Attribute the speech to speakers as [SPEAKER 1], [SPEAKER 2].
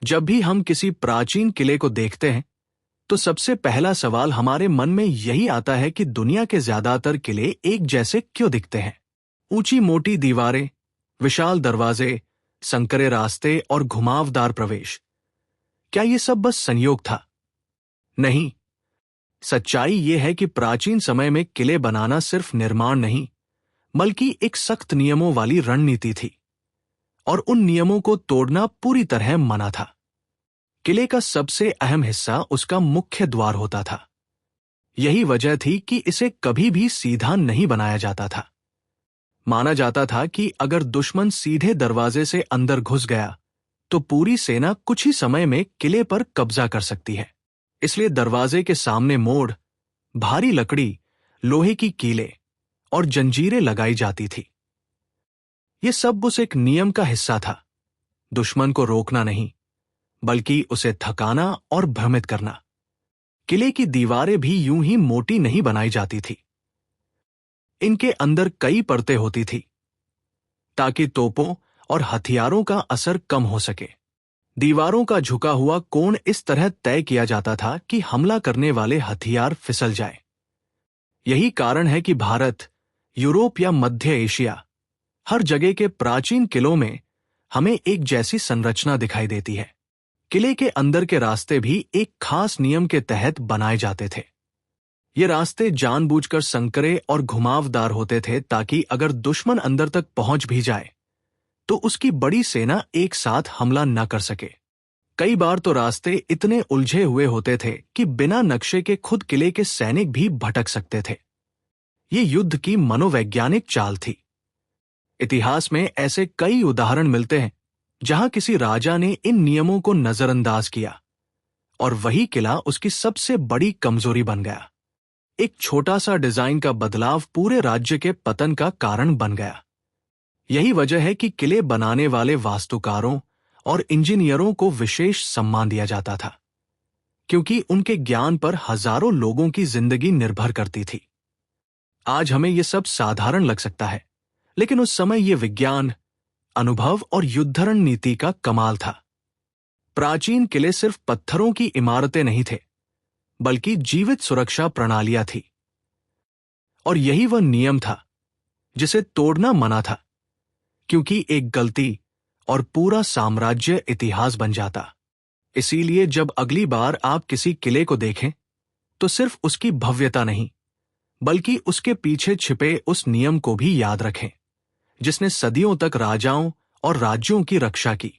[SPEAKER 1] जब भी हम किसी प्राचीन किले को देखते हैं तो सबसे पहला सवाल हमारे मन में यही आता है कि दुनिया के ज्यादातर किले एक जैसे क्यों दिखते हैं। ऊंची मोटी दीवारें, विशाल दरवाजे, संकरे रास्ते और घुमावदार प्रवेश, क्या ये सब बस संयोग था? नहीं, सच्चाई ये है कि प्राचीन समय में किले बनाना सिर्फ निर्माण नहीं, बल्कि एक सख्त नियमों वाली रणनीति थी, और उन नियमों को तोड़ना पूरी तरह मना था। किले का सबसे अहम हिस्सा उसका मुख्य द्वार होता था। यही वजह थी कि इसे कभी भी सीधा नहीं बनाया जाता था। माना जाता था कि अगर दुश्मन सीधे दरवाजे से अंदर घुस गया तो पूरी सेना कुछ ही समय में किले पर कब्जा कर सकती है। इसलिए दरवाजे के सामने मोड़, भारी लकड़ी, लोहे की कीलें और जंजीरें लगाई जाती थी। यह सब उस एक नियम का हिस्सा था, दुश्मन को रोकना नहीं, बल्कि उसे थकाना और भ्रमित करना। किले की दीवारें भी यूं ही मोटी नहीं बनाई जाती थी। इनके अंदर कई परतें होती थी ताकि तोपों और हथियारों का असर कम हो सके। दीवारों का झुका हुआ कोण इस तरह तय किया जाता था कि हमला करने वाले हथियार फिसल जाए। यही कारण है कि भारत, यूरोप या मध्य एशिया, हर जगह के प्राचीन किलों में हमें एक जैसी संरचना दिखाई देती है। किले के अंदर के रास्ते भी एक खास नियम के तहत बनाए जाते थे। ये रास्ते जानबूझकर संकरे और घुमावदार होते थे ताकि अगर दुश्मन अंदर तक पहुंच भी जाए तो उसकी बड़ी सेना एक साथ हमला न कर सके। कई बार तो रास्ते इतने उलझे हुए होते थे कि बिना नक्शे के खुद किले के सैनिक भी भटक सकते थे। ये युद्ध की मनोवैज्ञानिक चाल थी। इतिहास में ऐसे कई उदाहरण मिलते हैं जहां किसी राजा ने इन नियमों को नजरअंदाज किया और वही किला उसकी सबसे बड़ी कमजोरी बन गया। एक छोटा सा डिजाइन का बदलाव पूरे राज्य के पतन का कारण बन गया। यही वजह है कि किले बनाने वाले वास्तुकारों और इंजीनियरों को विशेष सम्मान दिया जाता था, क्योंकि उनके ज्ञान पर हजारों लोगों की जिंदगी निर्भर करती थी। आज हमें यह सब साधारण लग सकता है, लेकिन उस समय यह विज्ञान, अनुभव और युद्धरण नीति का कमाल था। प्राचीन किले सिर्फ पत्थरों की इमारतें नहीं थे, बल्कि जीवित सुरक्षा प्रणालियां थी। और यही वह नियम था जिसे तोड़ना मना था, क्योंकि एक गलती और पूरा साम्राज्य इतिहास बन जाता। इसीलिए जब अगली बार आप किसी किले को देखें तो सिर्फ उसकी भव्यता नहीं, बल्कि उसके पीछे छिपे उस नियम को भी याद रखें जिसने सदियों तक राजाओं और राज्यों की रक्षा की।